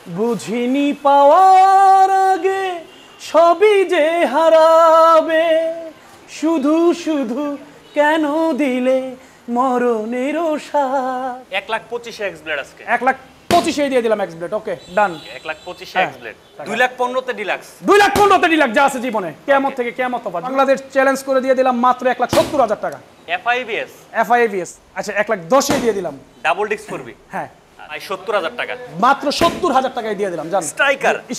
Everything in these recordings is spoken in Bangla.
বুঝিনি পাওয়ার আগে সবই যে হারাবে, শুধু শুধু কেন দিলে মরণের সাথ। 1,25,000 এক্স ব্লেড আজকে 1,25,000 দিয়ে দিলাম এক্স ব্লেড। ওকে ডান। 1,25,000 এক্স ব্লেড 2,15,000 তে ডিলাক্স 2,15,000 তে ডিলাক্স যা আছে জীবনে কিয়ামত থেকে কিয়ামত অবধি। বাংলাদেশ চ্যালেঞ্জ করে দিয়ে দিলাম মাত্র 1,70,000 টাকা। এফআইবিএস এফআইবিএস আচ্ছা 1,10,000 দিয়ে দিলাম। ডাবল ডিস্ক করবি হ্যাঁ ভাই 70,000 টাকা মাত্র 70,000 টাকায় দিয়ে দিলাম। জান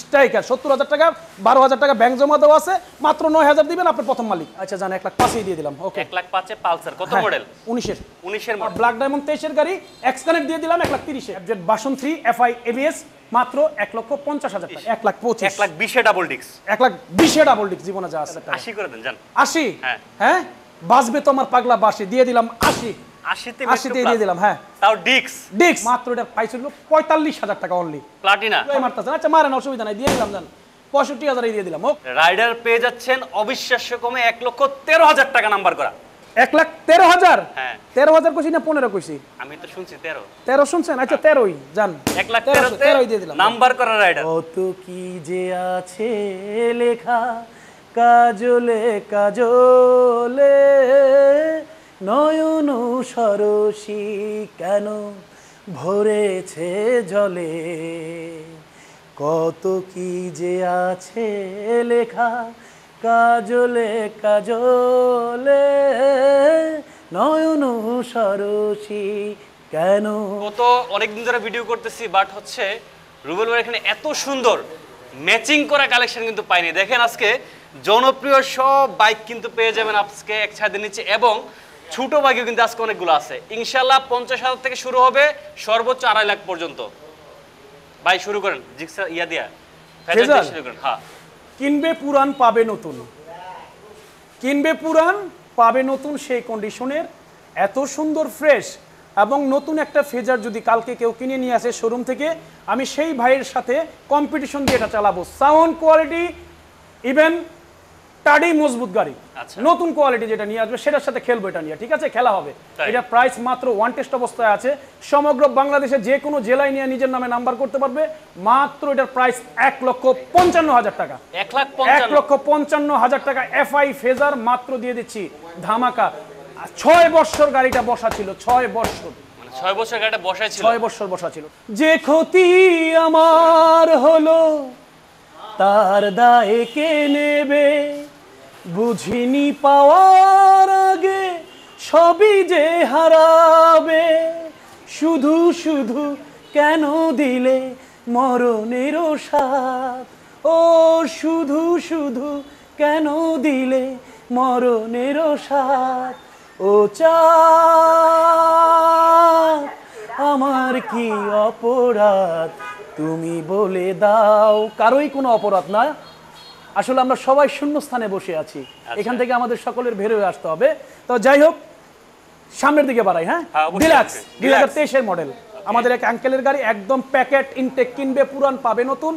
স্ট্রাইকার 70,000 টাকা, 12,000 টাকা ব্যাংক জমা দেওয়া আছে, মাত্র 9,000 দিবেন আপনার প্রথম মালিক। আচ্ছা জান 1,05,000 দিয়ে দিলাম। ওকে 1,05,000 এ পালসার কত মডেল? 19 এর মডেল। ব্ল্যাক ডায়মন্ড 23 এর গাড়ি এক্স কানেক্ট দিয়ে দিলাম 1,30,000 এফজেড ভার্সন 3 এফআই এবিএস মাত্র 1,50,000 টাকা। 1,25,000 1,20,000 এ ডাবল ডিস্ক 1,20,000 ডাবল ডিস্ক জীবনে যা আছে 80 করে দেন জান। 80 হ্যাঁ হ্যাঁ বাসবে তো আমার পাগলা বাসে দিয়ে দিলাম 80 80 তে দিয়ে দিলাম। হ্যাঁ তাও ডিস্ক মাত্র এটা প্রাইস হলো 45,000 টাকা অনলি প্লাটিনা মারতেছেন। আচ্ছা মারেন অসুবিধা নাই দিয়ে দিলাম। জান 65,000 দিয়ে দিলাম। ওকে রাইডার পেয়ে যাচ্ছেন অবিশ্বাস্য কমে 1,13,000 টাকা নাম্বার করা। 1,13,000 হ্যাঁ 13,000 কইছি না 15 কইছি? আমি তো শুনছি 13 13 শুনছেন? আচ্ছা 13ই জান 1,13,000 দিয়ে দিলাম। নাম্বার করা রাইডার। কত কি যে আছে লেখা কাজলে কাজলে, নয়ন সরসী কেন ভরেছে জলে। কত কি যে আছে লেখা কাজলে কাজলে, নয়ন সরসী কেন। কত অনেকদিন ধরে ভিডিও করতেছি বাট হচ্ছে রুবেল ভাই এখানে এত সুন্দর ম্যাচিং করা কালেকশন কিন্তু পাইনি। দেখেন আজকে জনপ্রিয় সব বাইক কিন্তু পেয়ে যাবেন আজকে এক ছাদের নিচে, এবং ছোট বাইকও কিন্তু আজকে অনেকগুলো আছে। ইনশাআল্লাহ 50,000 থেকে শুরু হবে, সর্বোচ্চ 2.5 লাখ পর্যন্ত। ভাই শুরু করেন জিক্সা ইয়া দিয়া ফেজাল দিয়ে শুরু করেন। হ্যাঁ কিনবে পুরান পাবে নতুন, কিনবে পুরান পাবে নতুন সেই কন্ডিশনের এত সুন্দর ফ্রেশ এবং নতুন একটা ফেজার যদি কালকে কেউ কিনে নিয়ে আসে শোরুম থেকে, আমি সেই ভাইয়ের সাথে কম্পিটিশন দিয়ে এটা চালাবো। সাউন্ড কোয়ালিটি ইভেন টাডি মজবুত গাড়ি, নতুন কোয়ালিটি যেটা নিয়ে আসবে সেটার সাথে খেলবো এটা নিয়ে, ঠিক আছে? খেলা হবে। এটা প্রাইস মাত্র ওয়ান টেস্ট অবস্থায় আছে, সমগ্র বাংলাদেশে যে কোনো জেলায় নিয়ে নিজের নামে নাম্বার করতে পারবে। মাত্র এটার প্রাইস 1,55,000 টাকা। 1,55,000 টাকা এফআই ফেজার মাত্র দিয়ে দিচ্ছি ধামাকা। 6 বছর গাড়িটা বসা ছিল, 6 বছর, মানে 6 বছর গাড়িটা বসা ছিল, 6 বছর বসা ছিল। যে ক্ষতি আমার হলো তার দায় কে নেবে, বুঝিনি পাওয়ার আগে সবই যে হারাবে, শুধু শুধু কেন দিলে মরণের সাথ। ও শুধু শুধু কেন দিলে মরণের সাথ। ও চাঁদ আমার কি অপরাধ তুমি বলে দাও। কারোই কোনো অপরাধ না, আসলে আমরা সবাই শূন্যস্থানে বসে আছি। এখান থেকে আমাদের সকলের বের হয়ে আসতে হবে। তো যাই হোক সামনের দিকে বাড়াই। হ্যাঁ ডিলাক্স 2023 এর মডেল আমাদের এক আঙ্কেলের গাড়ি, একদম প্যাকেট ইনটেক, কিনবে পুরান পাবে নতুন।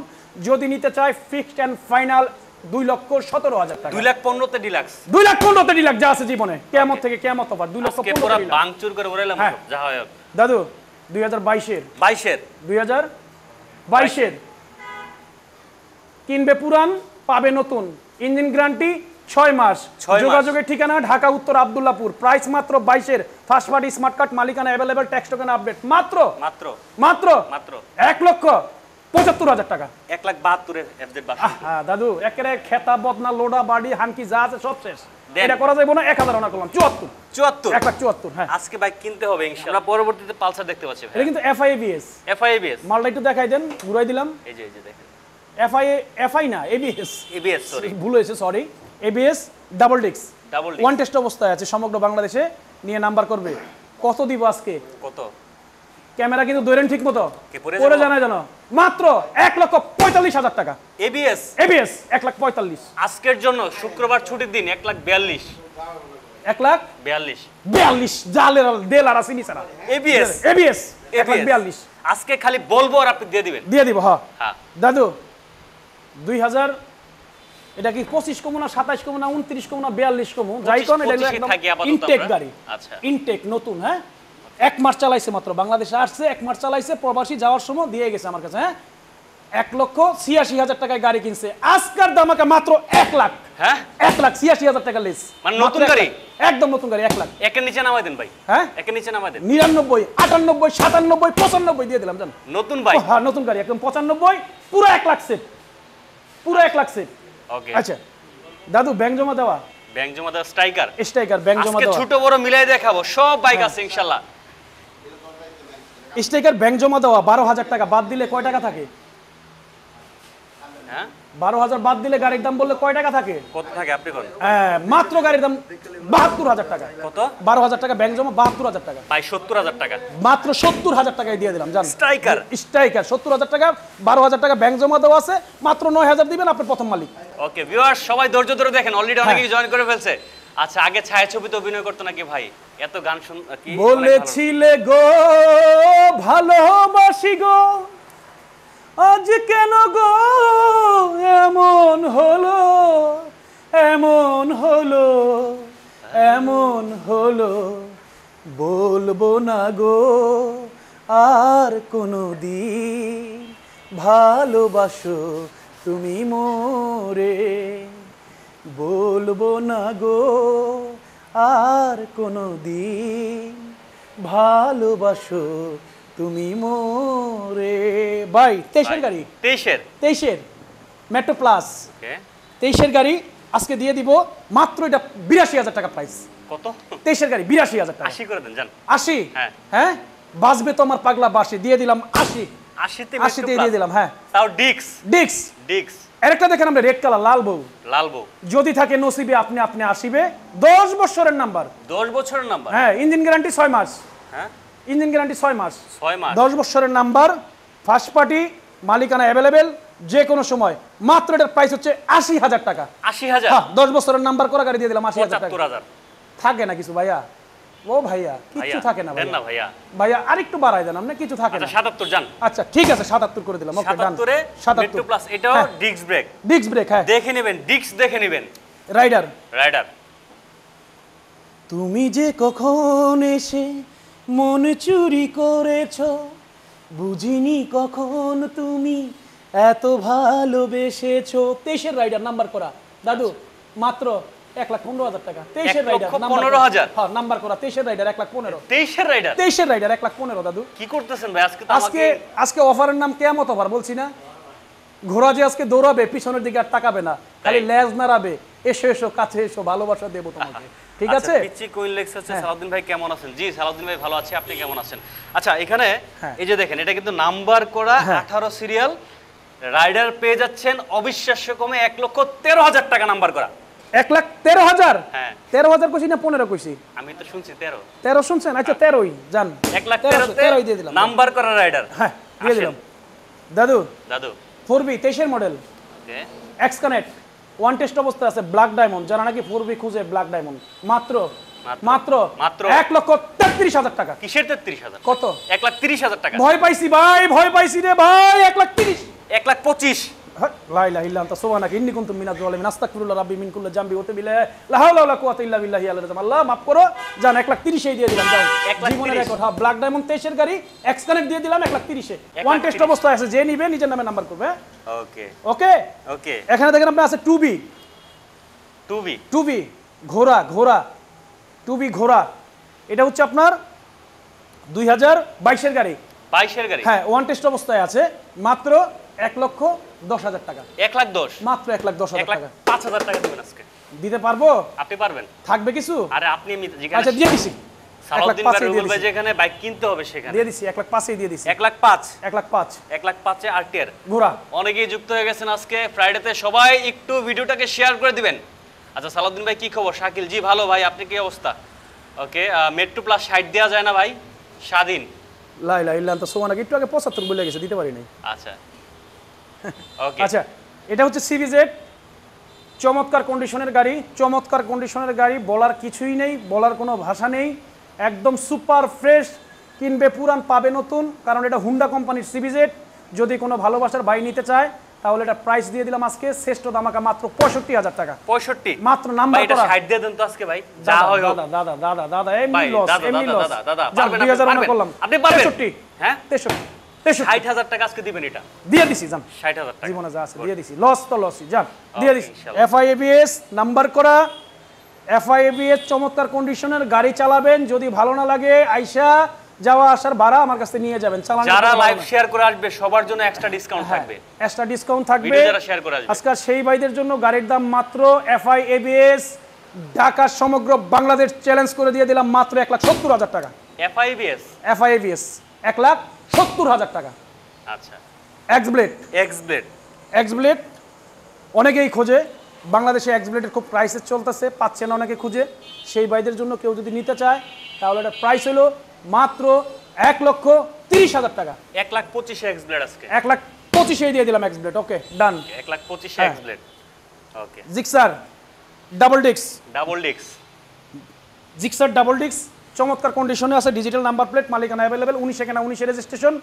যদি নিতে চায় ফিক্সড এন্ড ফাইনাল 2,17,000 টাকা। 2,15,000 তে ডিলাক্স 2,15,000 তে ডিলাক্স যা আছে জীবনে কিয়ামত থেকে কিয়ামত অবধি 2,15,000 পুরো বাংচুর করে ওরাইলাম যা হয়। দাদু 2022 এর 2022 এর কিনবে পুরান পাবে নতুন, ইঞ্জিন গ্যারান্টি 6 মাস। যোগাযোগের ঠিকানা ঢাকা উত্তর আব্দুল্লাহপুর। প্রাইস মাত্র 22 এর, ফার্স্ট পার্টি স্মার্ট কার্ড মালিকানা अवेलेबल, ট্যাক্স টোকেন আপডেট মাত্র মাত্র মাত্র মাত্র 1,75,000 টাকা। 1,72,000 এর এফজেড বাস। হ্যাঁ দাদু একেবারে খেতা বদনা লোডা বাড়ি হানকি যা আছে সব শেষ। এটা করা যাবে না। 1,000 অনা করলাম 74 1,74,000। হ্যাঁ আজকে বাইক কিনতে হবে ইনশাআল্লাহ। পরবর্তীতে পালসার দেখতে পাচ্ছি ভাই। এটা কিন্তু এফআইবিএস মালটা একটু দেখাই দেন, ঘুরাই দিলাম। এই যে দেখেন এফআই না এবিএস সরি ভুল হয়েছে, sorry. ABS double disc one test অবস্থায় আছে, সমগ্র বাংলাদেশে নিয়ে নাম্বার করবে। কত দিব আজকে? কত? ক্যামেরা কিন্তু ধরেন ঠিক মতো পরে জানাই জানো, মাত্র 1,45,000 টাকা। এবিএস 1,45,000 আজকের জন্য শুক্রবার ছুটির দিন 1,42,000 1,42,000 জালের দেল আর আসেনি সারা। এবিএস 1,42,000 আজকে খালি বলবো আর আপনি দিয়ে দিব। হ্যাঁ দাদু 2000 এটা কি 25 কমু না 27 কমু না 29 কমু না 42 কমু যাই কোন, এটা একদম ইনটেক গাড়ি। আচ্ছা ইনটেক নতুন। হ্যাঁ 1 মাস চালাইছে মাত্র, বাংলাদেশে আসছে 1 মাস চালাইছে, প্রবাসী যাওয়ার সময় দিয়ে গেছে আমার কাছে। হ্যাঁ 1,86,000 টাকায় গাড়ি কিনছে, আজকের দামাকা মাত্র 1 লাখ। হ্যাঁ 1,86,000 টাকা লেস, মানে নতুন গাড়ি? একদম নতুন গাড়ি, 1 লাখ। একের নিচে নামাই দেন ভাই, হ্যাঁ একের নিচে নামাই দেন। 99, 98, 97, 95 দিয়ে দিলাম জান। নতুন বাইক, হ্যাঁ নতুন গাড়ি একদম 95, পুরো 1 লাখ সেট, পুরো 1 লাখ সেট। ওকে আচ্ছা দাদু ব্যাংক জমা দেওয়া, ব্যাংক জমা দেওয়া স্ট্রাইকার, স্ট্রাইকার ব্যাংক জমা আজকে দেওয়া, ছোট বড় মিলাই দেখাবো, সব বাইক আছে ইনশাআল্লাহ। স্ট্রাইকার ব্যাংক জমা দেওয়া 12,000 টাকা বাদ দিলে কয় টাকা থাকে? হ্যাঁ 12,000 বাদ দিলে গাড়ির দাম বললে কয় টাকা থাকে? কত থাকে আপনি কোন? হ্যাঁ মাত্র গাড়ির দাম 72,000 টাকা। কত? 12,000 টাকা ব্যাংক জমা, 72,000 টাকা, ভাই 70,000 টাকা মাত্র 70,000 টাকায় দিয়ে দিলাম জান। স্ট্রাইকার, স্ট্রাইকার 70,000 টাকা, 12,000 টাকা ব্যাংক জমা দেওয়া আছে, মাত্র 9,000 দিবেন, আপনার প্রথম মালিক। ওকে ভিউয়ার্স সবাই ধৈর্য ধরে দেখেন, অলরেডি অনেকেই জয়েন করে ফেলছে। আচ্ছা আগে ছায়াছবিতে অভিনয় করতো নাকি ভাই? এত গান শুন কি বলেছিলে গো ভালোবাসি গো, আজ কেন গো এমন হলো, এমন হলো, এমন হলো, বলবো না গো আর কোনো দিন, ভালোবাসো তুমি মোরে, বলবো না গো আর কোনো দিন, ভালোবাসো তুমি মোরে। ভাই 23-এর গাড়ি, 23-এর মেট্রো প্লাস, ওকে 23-এর গাড়ি আজকে দিয়ে দিব মাত্র, এটা 82,000 টাকা প্রাইস। কত? 23-এর গাড়ি 82,000 টাকা। 80 করে দেন জান। 80? হ্যাঁ হ্যাঁ বাজবে তো আমার পাগলা বাসে, দিয়ে দিলাম 80। 80 তে 80 দিয়ে দিলাম। হ্যাঁ তাও ডিক্স, ডিক্স। ডিক্স আরেকটা দেখেন আমরা রেড কালার, লাল বউ, লাল বউ, যদি থাকে নসিবে আপনি আপনি আসিবে, 10 বছরের নাম্বার। 10 বছরের নাম্বার? হ্যাঁ ইঞ্জিন গ্যারান্টি 6 মাস। হ্যাঁ ইঞ্জিন গ্যারান্টি 6 মাস, 6 মাস, 10 বছরের নাম্বার, ফার্স্ট পার্টি, মালিকানা অ্যাভেলেবেল, যে কোনো সময়। মাত্র এটার প্রাইস হচ্ছে 80,000 টাকা। 80,000? হ্যাঁ 10 বছরের নাম্বার করা গাড়ি দিয়ে দিলাম 80,000 টাকা। 75,000 থাকে না কিছু ভাইয়া, ও ভাইয়া কিছু থাকে না দেন না ভাইয়া, ভাইয়া, ভাইয়া আরেকটু বাড়াই দেন, আপনি কিছু থাকে না। আচ্ছা 77 জান। আচ্ছা ঠিক আছে 77 করে দিলাম। ওকে ডান। 77 এ মেট্রো প্লাস, এটাও ডিক্স ব্রেক, ডিস্ক ব্রেক। হ্যাঁ দেখে নেবেন, ডিক্স দেখে নেবেন। রাইডার, রাইডার তুমি যে কখন এসে মন চুরি করেছো, বুঝিনি কখন তুমি এত ভালোবেসেছো। 23-এর রাইডার নাম্বার করা দাদু, মাত্র 1,15,000 টাকা। 23-এর রাইডার 1,15,000? হ্যাঁ নাম্বার করা 23-এর রাইডার 1,15,000। 23-এর রাইডার? 23-এর রাইডার 1,15,000 দাদু। কি করতেছেন ভাই আজকে? তো আজকে আমাকে আজকে অফারের নাম কিয়ামত অফার, বলছি না? ঘোড়া যে আজকে দৌড়াবে, পিছনের দিকে আর তাকাবে না, খালি লেজ নাড়াবে, এসো এসো কাছে এসো, ভালোবাসা দেবো তোমাকে, ঠিক আছে? পিচি কুইন লেক্স হচ্ছে। সালাউদ্দিন ভাই কেমন আছেন? জি সালাউদ্দিন ভাই ভালো আছি, আপনি কেমন আছেন? আচ্ছা এখানে এই যে দেখেন, এটা কিন্তু নাম্বার করা 18 সিরিয়াল রাইডার পেয়ে যাচ্ছেন অবিশ্বাস্য কমে 1,13,000 টাকা নাম্বার করা। 1,13,000? হ্যাঁ 13,000 কইছি না 15 কইছি? আমি তো শুনছি 13। 13 শুনছেন? আচ্ছা 13ই জান, 1,13,000 দিয়ে দিলাম। নাম্বার করা রাইডার। হ্যাঁ দিয়ে দিলাম দাদু। দাদু 4B 23-এর মডেল, ওকে এক্স কানেক্ট, ওয়ান টেস্ট অবস্থায় আছে, ব্ল্যাক ডায়মন্ড, যারা নাকি 4B খুঁজে ব্ল্যাক ডায়মন্ড, মাত্র মাত্র মাত্র 1,33,000 টাকা। কিসের 33,000? কত? 1,30,000 টাকা। ভয় পাইছি ভাই, ভয় পাইছি রে ভাই। 1,30,000। 1,25,000? লা ইলাহা ইল্লা আনতা সুবহানাকা ইন্নী কুনতু মিনাজ জালিমিন, আস্তাগফিরুল্লাহ রাব্বি মিন কুল্লি জামবি ওয়া তুবু ইলাইহি, লা হাওলা ওয়ালা কুওয়াতা ইল্লা বিল্লাহি আল আযম। আল্লাহ মাফ করো জান, 1,30,000 দিয়ে দিলাম। যাও 1,30,000 জীবনের রেকর্ড। হ্যাঁ ব্ল্যাক ডায়মন্ড 23-এর গাড়ি, এক্স কানেক্ট দিয়ে দিলাম 1,30,000। ওয়ান টেস্ট অবস্থায় আছে, যে নিবে নিজের নামে নাম্বার করবে। ওকে ওকে ওকে। এখানে দেখেন আপনার আছে 2B, 2B ঘোড়া, ঘোড়া 2B ঘোড়া, এটা হচ্ছে আপনার 2022-এর গাড়ি। 22-এর গাড়ি? হ্যাঁ ওয়ান টেস্ট অবস্থায় আছে, মাত্র 1,10,000 টাকা। 1,10,000? মাত্র 1,10,000 টাকা। 1,05,000 টাকা দিবেন আজকে। দিতে পারবো? আপনি পারবেন? থাকবে কিছু? আরে আপনি আচ্ছা দিয়ে দিছি। সালাউদ্দিন ভাই রুবেল ভাই যেখানে বাইক কিনতে হবে সেখানে দিয়ে দিছি, 1,05,000 দিয়ে দিছি। 1,05,000? 1,05,000 1,05,000 এ আরটিআর ঘোড়া। অনেকেই যুক্ত হয়ে গেছেন আজকে ফ্রাইডেতে, সবাই একটু ভিডিওটাকে শেয়ার করে দিবেন। আচ্ছা সালাউদ্দিন ভাই কি খবর? শাকিল জি ভালো ভাই, আপনি কি অবস্থা? ওকে মেট্রো প্লাস 60 দেওয়া যায় না ভাই? স্বাধীন। লা ইলাহা ইল্লা আনতা সুবহানাকা, একটু আগে 75 বলে গেছে, দিতে পারি নাই। আচ্ছা ওকে। আচ্ছা এটা হচ্ছে CBZ, চমৎকার কন্ডিশনের গাড়ি, চমৎকার কন্ডিশনের গাড়ি, বলার কিছুই নেই, বলার কোনো ভাষা নেই, একদম সুপার ফ্রেশ। কিনবে পুরান পাবে নতুন, কারণ এটা হুন্ডা কোম্পানির CBZ। যদি কোনো ভালোবাসার ভাই নিতে চায় তাহলে এটা প্রাইস দিয়ে দিলাম আজকে শ্রেষ্ঠ দামাকা মাত্র 65,000 টাকা। 65? মাত্র নাম্বার করা। 60 দিয়ে দেন তো আজকে ভাই, যা হয় হোক। দাদা দাদা দাদা দাদা এমনি লস, এমনি লস। দাদা 2000 করলাম। আপনি পারবেন? 63। হ্যাঁ 63 60,000 টাকা আজকে দিবেন এটা দিয়ে দিছি জান 60,000 টাকা জীবনে যা আছে দিয়ে দিছি লস তো লসই যান দিয়ে দিছি ইনশাআল্লাহ। FIABS নাম্বার করা FIABS চমৎকার কন্ডিশনের গাড়ি চালাবেন যদি ভালো না লাগে আইসা যাওয়া আসার ভাড়া আমার কাছে নিয়ে যাবেন চালান যারা লাইভ শেয়ার করে আসবে সবার জন্য এক্সট্রা ডিসকাউন্ট থাকবে এক্সট্রা ডিসকাউন্ট থাকবে ভিডিও যারা শেয়ার করে আসবে আজকাল সেই ভাইদের জন্য গাড়ির দাম মাত্র FIABS ঢাকা সমগ্র বাংলাদেশ চ্যালেঞ্জ করে দিয়ে দিলাম মাত্র 1,70,000 টাকা FIABS FIABS 1,70,000 টাকা আচ্ছা এক্স এক্স-ব্লেড ব্লেড অনেকেই খোঁজে বাংলাদেশে এক্স ব্লেডের খুব প্রাইসে চলতেছে পাচ্ছে না অনেকে খুঁজে সেই ভাইদের জন্য কেউ যদি নিতে চায় তাহলে এটা প্রাইস হলো মাত্র 1,30,000 টাকা 1,25,000 এক্স-ব্লেড আজকে 1,25,000 দিয়ে দিলাম এক্স ব্লেড ওকে ডান 1,25,000 হ্যাঁ। এক্স-ব্লেড ওকে জিক্সার ডাবল ডিস্ক ডাবল ডিক্স জিক্সার ডাবল ডিস্ক চমৎকার কন্ডিশনে আছে ডিজিটাল নাম্বার প্লেট মালিকানা অ্যাভেলেবেল 19 কেনা 19 রেজিস্ট্রেশন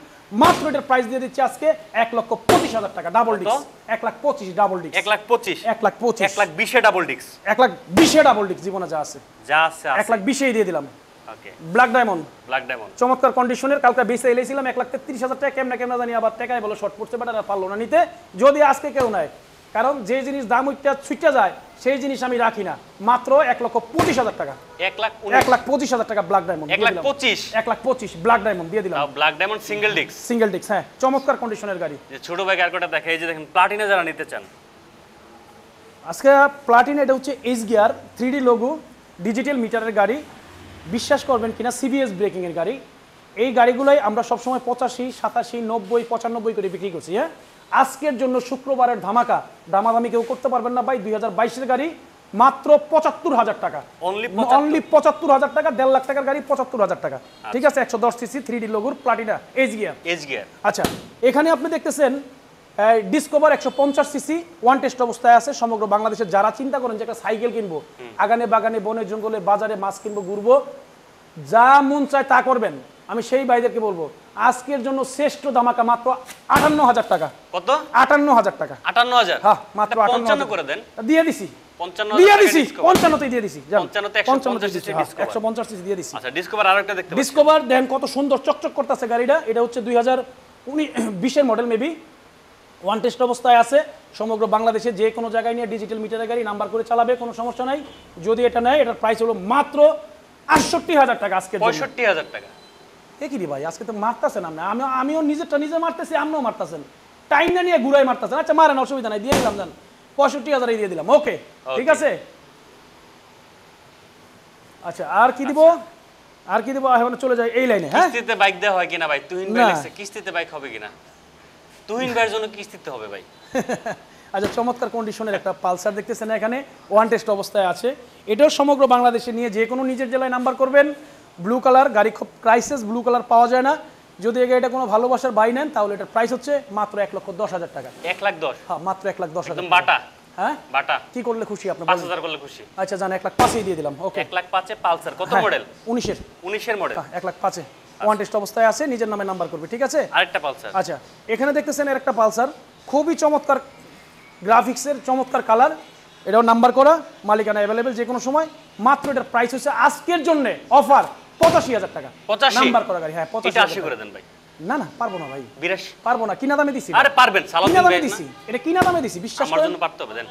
মাত্র এটার প্রাইস দিয়ে দিচ্ছি আজকে 1,25,000 টাকা double disc 1,25,000 double disc 1,25,000 1,25,000 1,20,000 double ডিক্স 1,20,000 ডাবল ডিস্ক জীবনে যা আছে যা আছে 1,20,000 দিয়ে দিলাম okay black diamond black diamond চমৎকার কন্ডিশনের কালকে বেসে এলেছিলাম 1,33,000 টাকা কেমনা জানি আবার টাকায় বলো শর্ট পড়ছে বাট আর পারলো না নিতে যদি আজকে কেউ নেয় কারণ যে জিনিস দাম উঠটা ছুটে যায় সেই জিনিস আমি রাখি না মাত্র 1,25,000 টাকা 1,25,000 টাকা ব্ল্যাক ডায়মন্ড 1,25,000 1,25,000 ব্ল্যাক ডায়মন্ড দিয়ে দিলাম ব্ল্যাক ডায়মন্ড সিঙ্গেল ডিক্স সিঙ্গেল ডিস্ক হ্যাঁ চমৎকার কন্ডিশনের গাড়ি যে ছোট ভাই কারকটা দেখে এই যে দেখেন প্লাটিনা যারা নিতে চান আজকে প্লাটিনা এটা হচ্ছে H gear 3D logo digital মিটারের গাড়ি বিশ্বাস করবেন কিনা CBS ব্রেকিং এর গাড়ি এই গাড়িগুলোই আমরা সবসময় 85 87 90 95 করে বিক্রি করছি হ্যাঁ আজকের জন্য শুক্রবারের ধামাকা দামাদামি কেউ করতে পারবেন না ভাই 2022 এর গাড়ি মাত্র 75,000 টাকা অনলি অনলি 75,000 টাকা 1.5 লাখ টাকার গাড়ি 75,000 টাকা ঠিক আছে 110 সিসি 3D লোগোর Platina H gear H gear আচ্ছা এখানে আপনি দেখতেছেন ডিসকভার 150 সিসি ওয়ান টেস্ট অবস্থায় আছে সমগ্র বাংলাদেশে যারা চিন্তা করেন যে একটা সাইকেল কিনবো আগানে বাগানে বনে জঙ্গলে বাজারে মাছ কিনবো ঘুরবো যা মন চায় তা করবেন আমি সেই ভাইদেরকে বলবো আজকের জন্য শ্রেষ্ঠ ধামাকা মাত্র 58,000 টাকা কত 58,000 টাকা 58,000 হ্যাঁ মাত্র 55 করে দেন দিয়ে দিছি 55,000 দিয়ে টাকা দিছি ডিসকভার 55 তে দিয়ে দিছি 55 তে 150 সিসি ডিসকভার 150 সিসি দিয়ে দিছি আচ্ছা ডিসকভার আরেকটা দেখতে পাচ্ছি ডিসকভার দেন কত সুন্দর চকচক করতেছে গাড়িটা এটা হচ্ছে 2020 এর মডেল মেবি ওয়ান টেস্ট অবস্থায় আছে সমগ্র বাংলাদেশে যে কোনো জায়গায় নিয়ে ডিজিটাল মিটারের গাড়ি নাম্বার করে চালাবে কোনো সমস্যা নাই যদি এটা নেয় এটার প্রাইস হলো মাত্র 68,000 টাকা আজকে 65,000 টাকা কি রে ভাই আজকে তো মারতেছেন আমিও নিজেরটা নিজে মারতেছি আপনিও মারতেছেন টাইম না নিয়ে ঘুরাই মারতেছেন আচ্ছা মারেন অসুবিধা নাই দিয়ে দিলাম দেন 65,000 দিয়ে দিলাম ওকে ঠিক আছে আচ্ছা আর কি দিব এখন চলে যাই এই লাইনে হ্যাঁ কিস্তিতে বাইক দেওয়া হয় কিনা ভাই তুহিন ভাই লিখছে কিস্তিতে বাইক হবে কিনা তুহিন ভাইয়ের জন্য কিস্তিতে হবে ভাই আচ্ছা চমৎকার কন্ডিশনের একটা পালসার দেখতেছেন এখানে ওয়ান টেস্ট অবস্থায় আছে এটাও সমগ্র বাংলাদেশে নিয়ে যে কোনো নিজের জেলায় নাম্বার করবেন ব্লু কালার গাড়ি খুব ক্রাইসিস ব্লু কালার পাওয়া যায় না যদি এই গাড়িটা কোনো ভালোবাসার বাই নেন তাহলে এটার প্রাইস হচ্ছে মাত্র 1,10,000 টাকা 1,10,000 হ্যাঁ মাত্র 1,10,000 একদম বাটা হ্যাঁ বাটা কি করলে খুশি আপনি 5,000 করলে খুশি আচ্ছা জান 1,05,000 দিয়ে দিলাম ওকে 1,05,000 এ পালসার কত মডেল 19 এর মডেল 1,05,000 ওয়ান টেস্ট অবস্থায় আছে নিজের নামে নাম্বার করবে ঠিক আছে আরেকটা পালসার আচ্ছা এখানে দেখতেছেন এর একটা পালসার খুবই চমৎকার গ্রাফিক্সের চমৎকার কালার এটাও নাম্বার করা মালিকানা অ্যাভেলেবেল যে কোনো সময় মাত্র এটার প্রাইস হচ্ছে আজকের জন্য অফার 85,000 টাকা 85 নাম্বার করা গাড়ি হ্যাঁ 85 করে দেন ভাই না পারবো না ভাই 82 পারবো না কিনা দামে দিছি আরে পারবেন সালাম কিনা দামে দিন দিছি এটা কিনা দামে দিছি বিশ্বাস আমার করেন জন্য পারতে হবে দেন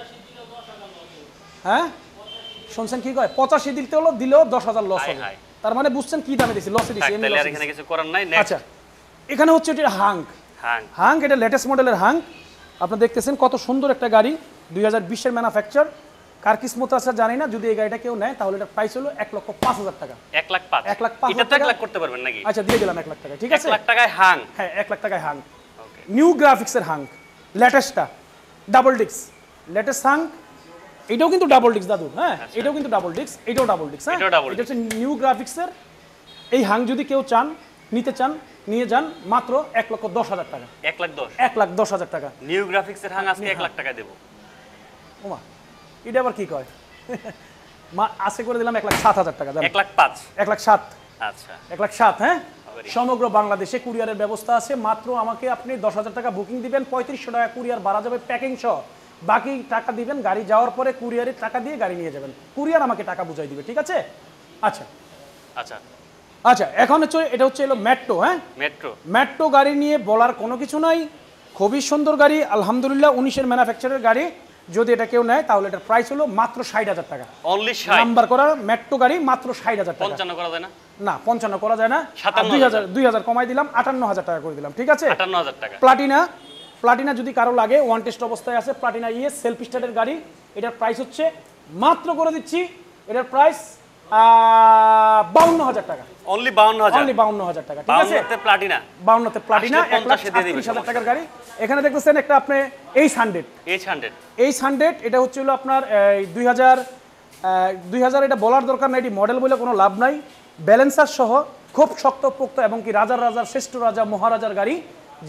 হ্যাঁ শুনছেন কি কয় 85 দিতে হলো দিলেও 10,000 লস হবে হায়। তার মানে বুঝছেন কি দামে দিছি লসে দিছি তাহলে আর এখানে কিছু করার নাই নেক্সট আচ্ছা এখানে হচ্ছে এটা হাঙ্ক এটা লেটেস্ট মডেলের হাঙ্ক আপনি দেখতেছেন কত সুন্দর একটা গাড়ি 2020 এর ম্যানুফ্যাকচার কার কিসমত আছে জানি না যদি এই গাড়িটা কেউ নেয় তাহলে এটার প্রাইস হলো 1,05,000 টাকা 1,05,000 1,05,000 এটা তো 1 লাখ করতে পারবেন নাকি আচ্ছা দিয়ে দিলাম 1 লাখ টাকা ঠিক আছে 1 লাখ টাকায় হাং হ্যাঁ 1 লাখ টাকায় হাঙ্ক ওকে নিউ গ্রাফিক্সের হাঙ্ক লেটেস্টটা ডাবল ডিস্ক লেটেস্ট হাঙ্ক এটাও কিন্তু ডাবল ডিস্ক দাদু হ্যাঁ এটাও কিন্তু ডাবল ডিস্ক এটাও ডাবল ডিস্ক হ্যাঁ এটাও double এটা হচ্ছে নিউ গ্রাফিক্সের এই হাঙ্ক যদি কেউ নিতে চান নিয়ে যান মাত্র 1,10,000 টাকা 1,10,000 1,10,000 টাকা নিউ গ্রাফিক্সের হাং আজকে 1 লাখ টাকা দেব ওমা এটা আবার কি কয় আশা করে দিলাম 1,07,000 টাকা 1,05,000 1,07,000 আচ্ছা 1,07,000 হ্যাঁ আবারই। সমগ্র বাংলাদেশে কুরিয়ারের ব্যবস্থা আছে মাত্র আমাকে আপনি 10,000 টাকা বুকিং দিবেন 3,500 টাকা কুরিয়ার ভাড়া যাবে প্যাকিং সহ বাকি টাকা দিবেন গাড়ি যাওয়ার পরে কুরিয়ারের টাকা দিয়ে গাড়ি নিয়ে যাবেন কুরিয়ার আমাকে টাকা বুঝাই দিবে ঠিক আছে আচ্ছা আচ্ছা আচ্ছা এখন হচ্ছে এটা হচ্ছে এলো মেট্রো, হ্যাঁ মেট্রো মেট্রো গাড়ি নিয়ে বলার কোনো কিছু নাই, খুবই সুন্দর গাড়ি আলহামদুলিল্লাহ 19-এর ম্যানুফ্যাকচারের গাড়ি। যদি এটা কেউ নেয় তাহলে এটার প্রাইস হলো মাত্র 60,000 টাকা। অনলি 60। নাম্বার করা মেট্রো গাড়ি মাত্র 60,000 টাকা। 55 করা যায় না? না 55 করা যায় না, 2000 কমাই দিলাম, 58,000 টাকা করে দিলাম, ঠিক আছে? 58,000 টাকা। প্লাটিনা যদি কারো লাগে ওয়ান টেস্ট অবস্থায় আছে, প্লাটিনা ইএস সেলফ স্টার্টের গাড়ি, এটার প্রাইস হচ্ছে মাত্র করে দিচ্ছি, এটার প্রাইস 52,000 টাকা। অনলি 52,000। অনলি 52,000 টাকা, ঠিক আছে? 52তে প্লাটিনা। 52তে প্লাটিনা আসলে 50 দিয়ে দিবেন 1,38,000 টাকার গাড়ি। এখানে দেখতেছেন একটা আপনি H100 এটা হচ্ছে হলো আপনার 2000 এটা বলার দরকার নাই, এটি মডেল বলে কোনো লাভ নাই। ব্যালেন্সার সহ খুব শক্তপোক্ত এবং কি রাজার শ্রেষ্ঠ রাজা মহারাজার গাড়ি।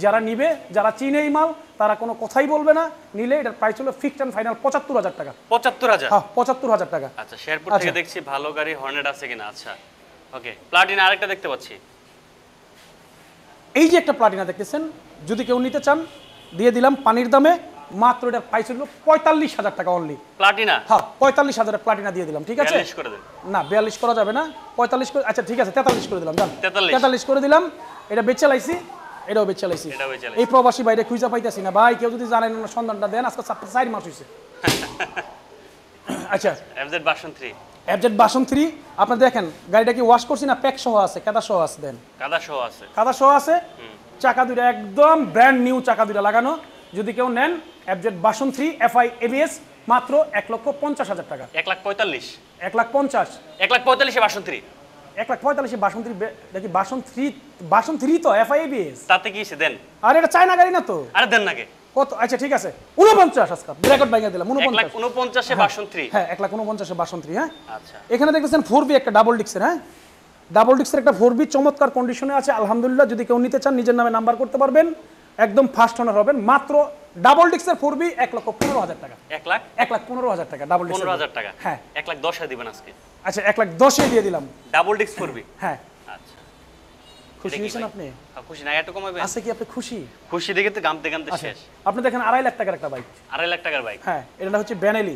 যারা নিবে, যারা চিনে এই মাল, তারা কোনো কথাই বলবে না, নিলে এটার প্রাইস হলো ফিক্সড অ্যান্ড ফাইনাল 75,000 টাকা। 75,000? হ্যাঁ 75,000 টাকা। আচ্ছা শেরপুর থেকে দেখছি ভালো গাড়ি হর্নেট আছে কিনা। আচ্ছা ওকে, প্লাটিনা আরেকটা দেখতে পাচ্ছি। এই যে একটা প্লাটিনা দেখতেছেন, যদি কেউ নিতে চান দিয়ে দিলাম পানির দামে, মাত্র এটার প্রাইস হলো 45,000 টাকা অনলি। প্লাটিনা? হ্যাঁ 45,000 প্লাটিনা দিয়ে দিলাম, ঠিক আছে? 42 করে দেন। না 42 করা যাবে না, 45 করে, আচ্ছা ঠিক আছে 43 করে দিলাম, জান 43 করে দিলাম। এটা বেচে লাইছি, এটাও বেচে লাইছি। এই প্রবাসী বাইরে খুঁজা পাইতেছি না ভাই, কেউ যদি জানেন না সন্ধানটা দেন, আজকে 4 মাস হয়েছে। আচ্ছা এফজেড ভার্সন 3। এফজেড ভার্সন 3 আপনি দেখেন গাড়িটা কি ওয়াশ করছি না প্যাক সহ আছে, কাদা সহ আছে, দেন কাদা সহ আছে, কাদা সহ আছে। চাকা দুটো একদম ব্র্যান্ড নিউ চাকা দুটো লাগানো। যদি কেউ নেন এফজেড ভার্সন 3 এফআই এবিএস মাত্র 1,50,000 টাকা। 1,45,000? 1,50,000। 1,45,000 ভার্সন 3? 1,45,000 ভার্সন 3 দেখি, ভার্সন 3 তো এফআই এবিএস, তাতে কি হইছে দেন? আর এটা চায়না গাড়ি না তো? আরে দেন নাকি কত? আচ্ছা ঠিক আছে 49 আজকে রেকর্ড ভাঙা দিলাম, 1,49,000 এ ভার্সন 3। হ্যাঁ 1,49,000 এ ভার্সন 3। হ্যাঁ আচ্ছা এখানে দেখতেছেন 4B একটা ডাবল ডিক্সের, হ্যাঁ ডাবল ডিক্সের একটা 4B চমৎকার কন্ডিশনে আছে আলহামদুলিল্লাহ। যদি কেউ নিতে চান নিজের নামে নাম্বার করতে পারবেন, একদম ফার্স্ট ওনার হবেন। মাত্র ডাবল ডিক্সের 4B 1,15,000 টাকা। 1,15,000 টাকা ডাবল ডিক্স। 15,000 টাকা? হ্যাঁ 1,10,000 দিবেন আজকে। আচ্ছা 1,10,000 দিয়ে দিলাম ডাবল ডিক্স 4B। হ্যাঁ আচ্ছা খুশি হয়েছেন আপনি? খুশি না, এত কমাবেন? আছে কি আপনি খুশি? খুশি দেখে তো গামতে শেষ। আপনি দেখেন 2.5 লাখ টাকার একটা বাইক। 2.5 লাখ টাকার বাইক? হ্যাঁ এটা হচ্ছে বেনেলি।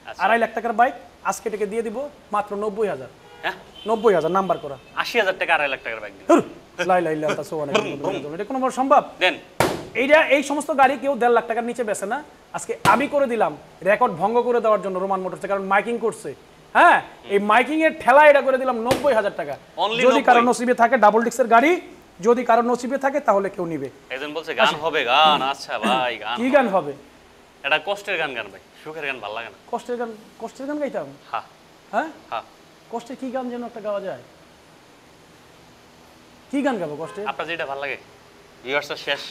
2.5 লাখ টাকার বাইক আজকে এটাকে দিয়ে দিব মাত্র 90,000। হ্যাঁ 90,000 নাম্বার করা। 80,000 টাকা 2.5 লাখ টাকার বাইক দিন। লাই লাই লাই তা সোয়ানে এটা কোনো বড় সম্ভব দেন? এই সমস্ত গাড়ি কেউ 1.5 লাখ টাকার নিচে বেচে না। আজকে আমি করে দিলাম রেকর্ড ভঙ্গ করে দেওয়ার জন্য রোমান মোটরসে, কারণ মাইকিং করছে। হ্যাঁ এই মাইকিং এর ঠেলা এটা করে দিলাম 90,000 টাকা। যদি কারো নসিবে থাকে ডাবল ডিক্সের গাড়ি, যদি কারো নসিবে থাকে তাহলে কেউ নিবে। একজন বলছে গান হবে, গান? আচ্ছা ভাই গান কি গান হবে? এটা কষ্টের গান ভাই, সুখের গান ভালো লাগে না। কষ্টের গান গাইতাম? হ্যাঁ হ্যাঁ হ্যাঁ। কষ্টের কি গান যেন একটা গাওয়া যায়? কি গান গাবো কষ্টের? আপনার যেটা ভালো লাগে। ভিউয়ার্স শেষ।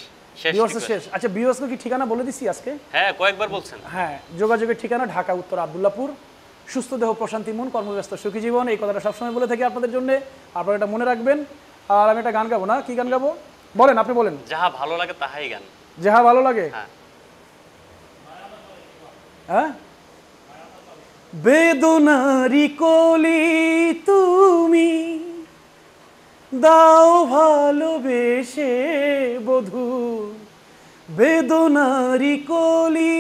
আচ্ছা ভিউয়ার্সকে কি ঠিকানা বলে দিছি আজকে? হ্যাঁ কয়েকবার বলছেন। হ্যাঁ যোগাযোগের ঠিকানা ঢাকা উত্তর আব্দুল্লাহপুর। সুস্থ দেহ প্রশান্তি মন, কর্মব্যস্ত সুখী জীবন, এই কথাটা সবসময় বলে থাকি আপনাদের জন্য, আপনারা এটা মনে রাখবেন। আর আমি একটা গান গাবো না, কি গান গাবো বলেন, আপনি বলেন। যাহা ভালো লাগে তাহাই গান। যাহা ভালো লাগে? হ্যাঁ বেদনারি কলি তুমি দাও ভালোবেসে বধূ, বেদনারি কলি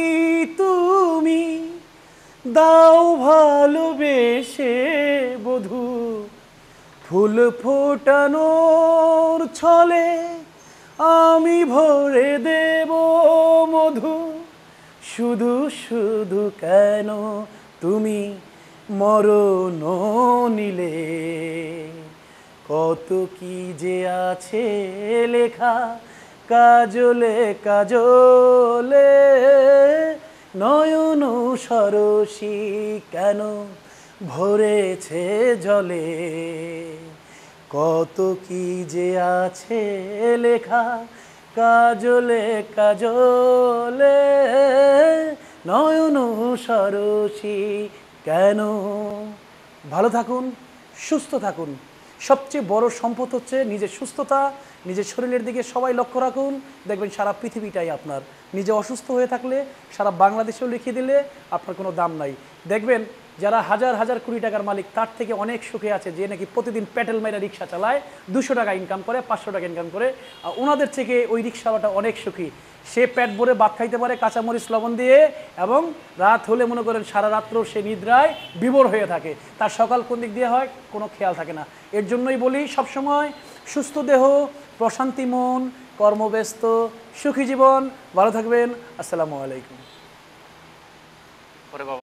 তুমি দাও ভালোবেসে বধূ, ফুল ফোটানোর ছলে আমি ভরে দেব মধু, শুধু শুধু কেন তুমি মরণ নিলে, কত কি যে আছে লেখা কাজলে কাজলে, নয়ন সরসী কেন ভরেছে জলে, কত কি যে আছে লেখা কাজলে কাজলে, নয়ন সরসী কেন। ভালো থাকুন, সুস্থ থাকুন। সবচেয়ে বড় সম্পদ হচ্ছে নিজের সুস্থতা, নিজের শরীরের দিকে সবাই লক্ষ্য রাখুন, দেখবেন সারা পৃথিবীটাই আপনার। নিজে অসুস্থ হয়ে থাকলে সারা বাংলাদেশেও লিখে দিলে আপনার কোনো দাম নাই। দেখবেন যারা হাজার হাজার কোটি টাকার মালিক তার থেকে অনেক সুখে আছে, যে নাকি প্রতিদিন পেটেল মাইরা রিক্সা চালায়, 200 টাকা ইনকাম করে, 500 টাকা ইনকাম করে। ওনাদের থেকে ওই রিক্সাওয়ালাটা অনেক সুখী। সে পেট ভরে ভাত খাইতে পারে কাঁচামরিচ লবণ দিয়ে, এবং রাত হলে মনে করেন সারা রাত্র সে নিদ্রায় বিভোর হয়ে থাকে। তার সকাল কোন দিক দিয়ে হয় কোনো খেয়াল থাকে না। এর জন্যই বলি সবসময় সুস্থ দেহ, প্রশান্তি মন, কর্মব্যস্ত, সুখী জীবন। ভালো থাকবেন। আসসালামু আলাইকুম। পরে বাবা